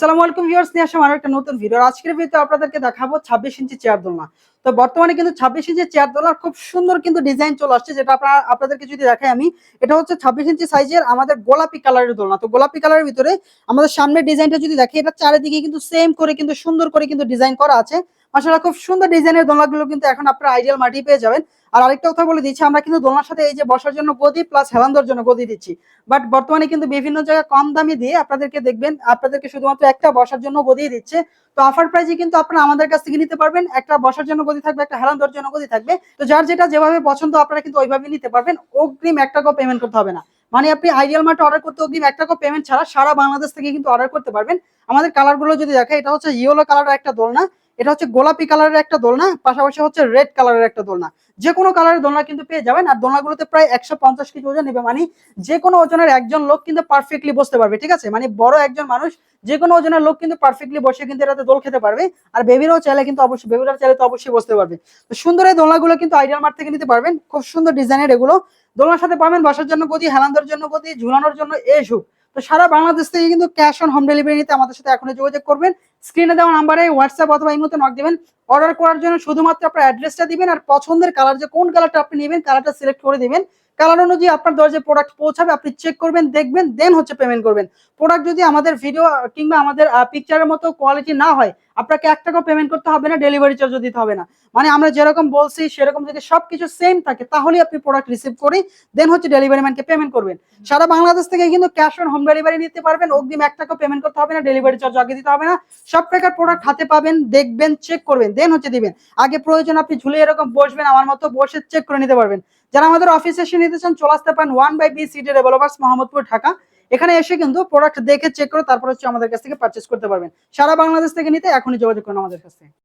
আসসালামু আলাইকুম ভিউয়ার্স, নিয়ে আসলাম আরো একটা নতুন ভিডিও। আজকের ভিডিওতে আপনাদেরকে দেখাবো 26 ইঞ্চি চেয়ার দোলনা। তো বর্তমানে কিন্তু 26 ইঞ্চি চেয়ার দোলনার খুব সুন্দর কিন্তু ডিজাইন চলে আসছে, যেটা আপনাদেরকে যদি দেখাই আমি, এটা হচ্ছে 26 ইঞ্চি সাইজের আমাদের গোলাপি কালারের দোলনা। তো গোলাপি কালারের ভিতরে আমাদের সামনের ডিজাইনটা যদি দেখি, এটা চারিদিকে কিন্তু সেম করে কিন্তু সুন্দর করে কিন্তু ডিজাইন করা আছে। মাশাআল্লাহ, খুব সুন্দর ডিজাইনের দোলনাগুলো কিন্তু এখন আপনারা আইডিয়াল মাটি পেয়ে যাবেন। আর আরেকটা কথা বলে দিচ্ছি, আমরা কিন্তু দোলনার সাথে এই যে বসার জন্য গদি প্লাস হেলান্দর জন্য গদি দিচ্ছি। বাট বর্তমানে কিন্তু বিভিন্ন জায়গায় কম দামি দিয়ে আপনাদেরকে শুধুমাত্র একটা বসার জন্য গদি দিচ্ছে। তো অফার প্রাইসে কিন্তু আপনারা আমাদের কাছ থেকে নিতে পারবেন। একটা বসার জন্য গদি থাকবে, একটা হেলান্দর জন্য গদি থাকবে। তো যার যেটা যেভাবে পছন্দ আপনারা কিন্তু ওইভাবে নিতে পারবেন। অগ্রিম 1 টাকাও পেমেন্ট করতে হবে না। মানে আপনি আইডিয়াল মার্টে অর্ডার করতে অগ্রিম 1 টাকাও পেমেন্ট ছাড়া সারা বাংলাদেশ থেকে কিন্তু অর্ডার করতে পারবেন। আমাদের কালারগুলো যদি দেখেন, এটা হচ্ছে ইয়েলো কালারের একটা দোলনা, এটা হচ্ছে গোলাপি কালারের একটা দোলনা, পাশাপাশি হচ্ছে রেড কালারের একটা দোলনা। যে কোনো কালারের দোলনা কিন্তু পেয়ে যাবেন। আর দোলনাগুলোতে প্রায় 150 কেজি ওজন নেবে, মানে যে কোনো ওজনের একজন লোক কিন্তু পারফেক্টলি বসতে পারবে। ঠিক আছে, মানে বড় একজন মানুষ, যে কোনো ওজনের লোক কিন্তু পারফেক্টলি বসে কিন্তু এটাতে দোল খেতে পারবে। আর বেবিরাও চাইলে কিন্তু অবশ্যই, বেবিরা চাইলে তো অবশ্যই বসতে পারবে। তো সুন্দর এই দোলনাগুলো কিন্তু আইডিয়াল মার্ট থেকে নিতে পারবেন। খুব সুন্দর ডিজাইনের এগুলো। দোলনার সাথে পাবেন বসার জন্য গদি, হেলানোর জন্য গদি, ঝুলানোর জন্য এই ঝুঁক। তো সারা বাংলাদেশ থেকে কিন্তু ক্যাশ অন হোম ডেলিভারি নিতে আমাদের সাথে এখনই যোগাযোগ করবেন। স্ক্রিনে দেওয়া নাম্বারে হোয়াটসঅ্যাপ অথবা ইমোতে নক দিবেন। অর্ডার করার জন্য শুধুমাত্র আপনার অ্যাড্রেসটা দিবেন আর পছন্দের কালার, যে কোন কালারটা আপনি নেবেন কালারটা সিলেক্ট করে দিবেন। কালার অনুযায়ী আপনার দরজায় প্রোডাক্ট পৌঁছাবে, আপনি চেক করবেন, দেখবেন, দেন হচ্ছে পেমেন্ট করবেন। প্রোডাক্ট যদি আমাদের ভিডিও কিংবা আমাদের পিকচারের মতো কোয়ালিটি না হয়, আপনাকে 1 টাকাও পেমেন্ট করতে হবে না, ডেলিভারি চার্জও দিতে হবে না। মানে আমরা যেরকম বলছি সেরকম যদি সবকিছু সেম থাকে, তাহলেই আপনি প্রোডাক্ট রিসিভ করে দেন হচ্ছে ডেলিভারি ম্যানকে পেমেন্ট করবেন। সারা বাংলাদেশ থেকে কিন্তু ক্যাশ অন হোম ডেলিভারি নিতে পারবেন। অগ্রিম 1 টাকাও পেমেন্ট করতে হবে না, ডেলিভারি চার্জ আগে দিতে হবে না। সব টাকার প্রোডাক্ট হাতে পাবেন, দেখবেন, চেক করবেন, দেন হচ্ছে দিবেন। আগে প্রয়োজন আপনি ঝুলে এরকম বসবেন, আমার মতো বসে চেক করে নিতে পারবেন। যারা আমাদের অফিসে এসে নিতে চান, চলে আসতে পারেন 1/B city developers, Mohammadpur, Dhaka. এখানে এসে কিন্তু প্রোডাক্ট দেখে চেক করে তারপর হচ্ছে আমাদের কাছ থেকে পারচেজ করতে পারবেন। সারা বাংলাদেশ থেকে নিতে এখনই যোগাযোগ করুন আমাদের কাছে।